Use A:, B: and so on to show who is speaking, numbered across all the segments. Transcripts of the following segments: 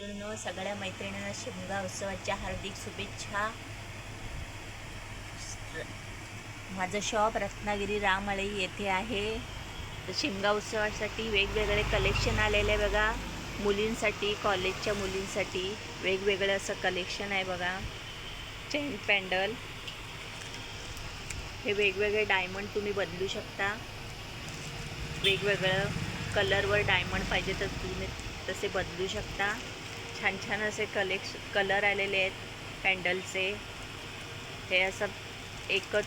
A: सगळ्या मैत्रिणींना शिमगा उत्सवाच्या हार्दिक शुभेच्छा. माझं शॉप रत्नागिरी रामळी येथे आहे. तर शिमगा उत्सवासाठी वेगवेगळे कलेक्शन आलेले बघा. मुलींसाठी, कॉलेजच्या मुलींसाठी वेगवेगळं असं कलेक्शन आहे बघा. चेन पॅन्डल, हे वेगवेगळे डायमंड तुम्ही बदलू शकता. वेगवेगळं कलरवर डायमंड पाहिजे तर तुम्ही तसे बदलू शकता. छान छान असे कलर आलेले आहेत पॅन्डलचे. हे असं एकच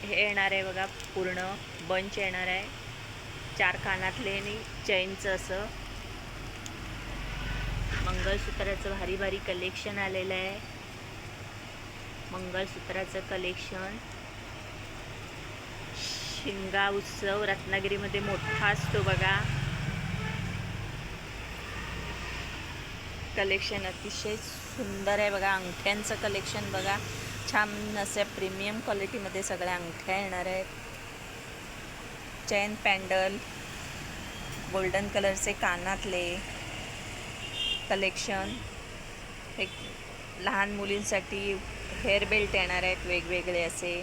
A: हे येणार आहे बघा, पूर्ण बंच येणार आहे. 4 कानातले आणि चेनचं असं मंगळसूत्राचं भारी भारी कलेक्शन आलेलं आहे. मंगळसूत्राचं कलेक्शन. शिमगा उत्सव रत्नागिरीमध्ये मोठा असतो बघा. कलेक्शन अतिशय सुंदर आहे बघा. अंगठ्यांचं कलेक्शन बघा. छान असे प्रीमियम क्वालिटीमध्ये सगळ्या अंगठ्या येणार आहेत. चेन पॅन्डल, गोल्डन कलरचे कानातले कलेक्शन. एक लहान मुलींसाठी हेअर बेल्ट येणार आहेत वेगवेगळे असे.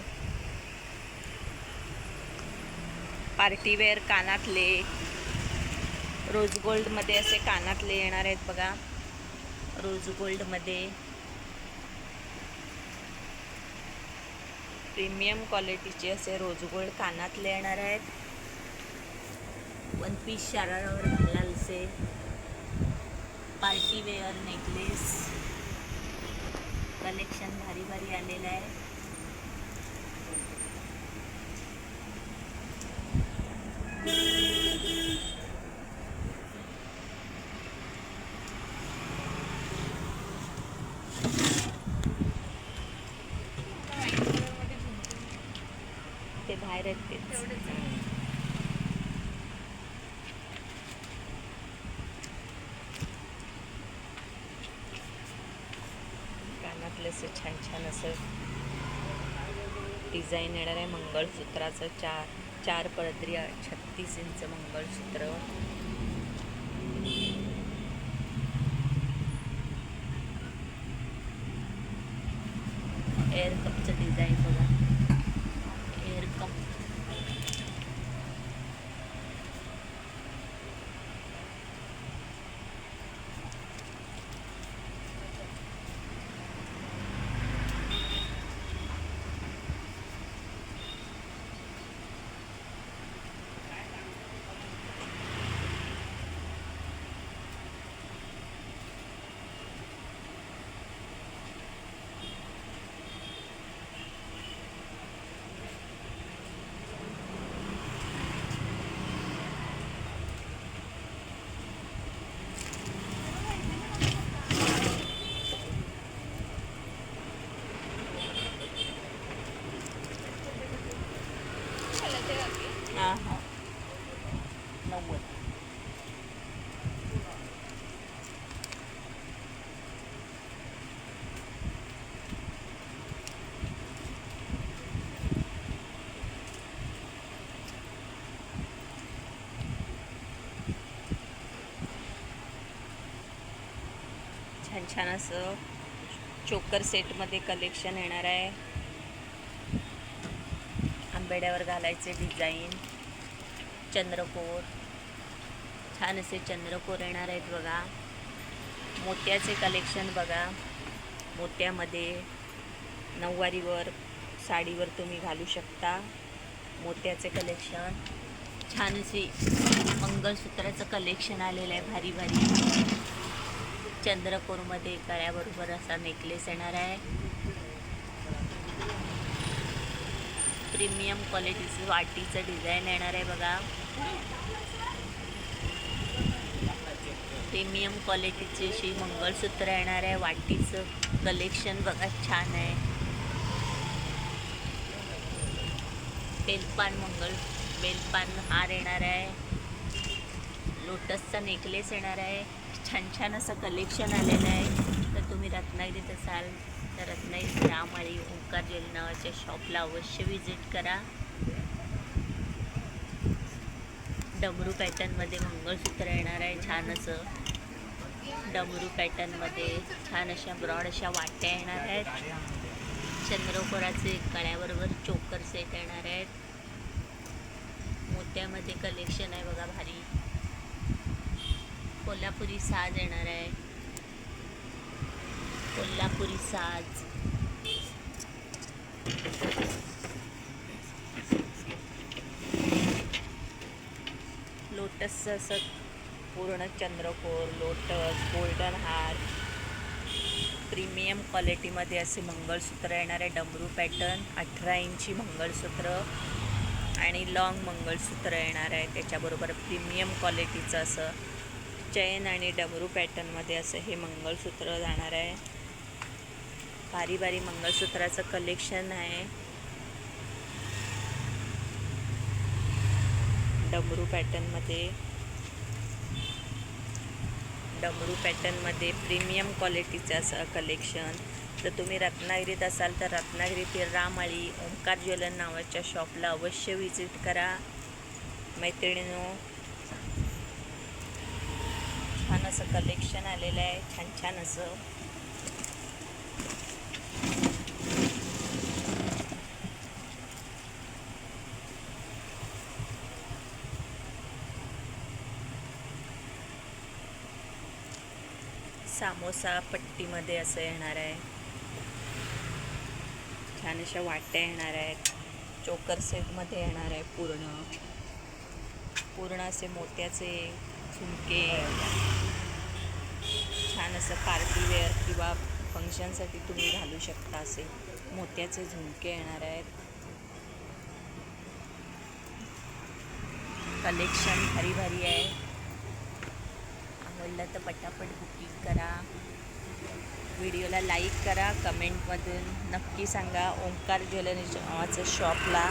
A: पार्टीवेअर कानातले, रोज गोल्डमध्ये असे कानातले येणार आहेत बघा. रोज गोल्डमध्ये प्रीमियम क्वालिटीचे असे रोज गोल्ड कानातले येणार आहेत. 1 पीस शरारावर घालाल असे पार्टीवेअर नेकलेस कलेक्शन भारी भारी आलेलं आहे. ते बाहेर आहेत तेच. कानातले असं छान छान असं डिझाईन येणार आहे. मंगळसूत्राचं 4 पदरी 36 इंच मंगळसूत्र. एअर कपचं डिझाईन बघा. एअर कप हां 90. छान छान असं चोकर सेटमध्ये कलेक्शन येणार आहे. आंबेड्यावर घालायचे डिझाईन. चंद्रकोर, छान असे चंद्रकोर येणार आहेत बघा. मोत्याचे कलेक्शन बघा. मोत्यामध्ये नऊवारीवर साडीवर तुम्ही घालू शकता. मोत्याचे कलेक्शन. छान असे मंगळसूत्राचं कलेक्शन आलेलं आहे भारी भारी. चंद्रकोरमध्ये गळ्याबरोबर असा नेकलेस येणार आहे. प्रीमियम क्वालिटीचं वाटीचं डिझाईन येणार आहे बघा. प्रीमियम क्वालिटीची अशी मंगळसूत्र येणार आहे. वाटीचं कलेक्शन बघा छान आहे. बेलपान हार येणार आहे. लोटसचा नेकलेस येणार आहे. छान छान असं कलेक्शन आलेलं आहे. तर तुम्ही रत्नागिरीत असाल तर रत्नागिरी रामळी ओंकार ज्वेलरी नावाच्या शॉपला अवश्य विजिट करा. डमरू पॅटर्नमध्ये मंगळसूत्र येणार आहे छान असं. डमरू पॅटर्नमध्ये छान अशा ब्रॉड अशा वाट्या येणार आहेत. चंद्रकोराचे गळ्याबरोबर चोकर सेट येणार आहेत. मोत्यामध्ये कलेक्शन आहे बघा भारी. कोल्हापुरी साज येणार आहे. कोल्हापुरी साज, लोटसचं असं पूर्ण चंद्रकोर, लोटस, गोल्डन हार, प्रीमियम क्वालिटीमध्ये असे मंगळसूत्र येणार आहे. डमरू पॅटर्न 18 इंची मंगळसूत्र आणि लॉंग मंगळसूत्र येणार आहे. त्याच्याबरोबर प्रीमियम क्वालिटीचं असं चैन आणि डमरू पॅटर्नमध्ये असं हे मंगळसूत्र जाणार आहे. भारी भारी मंगळसूत्राचं कलेक्शन आहे. डमरू पॅटर्नमध्ये प्रीमियम क्वालिटीचं असं कलेक्शन. जर तुम्ही रत्नागिरीत असाल तर रत्नागिरीतील रामाळी ओंकार ज्वेलर नावाच्या शॉपला अवश्य विजिट करा. मैत्रिणींनो, छान असं कलेक्शन आलेलं आहे. छान छान असं सामोसा पट्टीमध्ये असं येणार आहे. छान अशा वाट्या येणार आहेत. चोकर सेटमध्ये येणार आहे. पूर्ण असे मोत्याचे झुमके, छान असं पार्टीवेअर किंवा फंक्शनसाठी तुम्ही घालू शकता असे मोत्याचे झुमके येणार आहेत. कलेक्शन भारी भारी आहे. आवडलं तर पटापट बुकिंग करा. व्हिडिओला लाईक करा. कमेंटमधून नक्की सांगा. ओंकार ज्वेलरी नावाचं शॉपला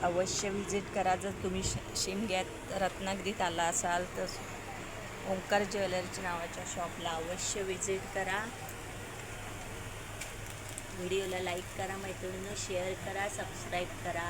A: अवश्य विजिट करा. जर तुम्ही शिमग्यात रत्नागिरीत आला असाल तर ओंकार ज्वेलरी नावाच्या शॉपला अवश्य विजिट करा. व्हिडिओला लाईक करा मैत्रिणींनो, शेअर करा, सबस्क्राईब करा.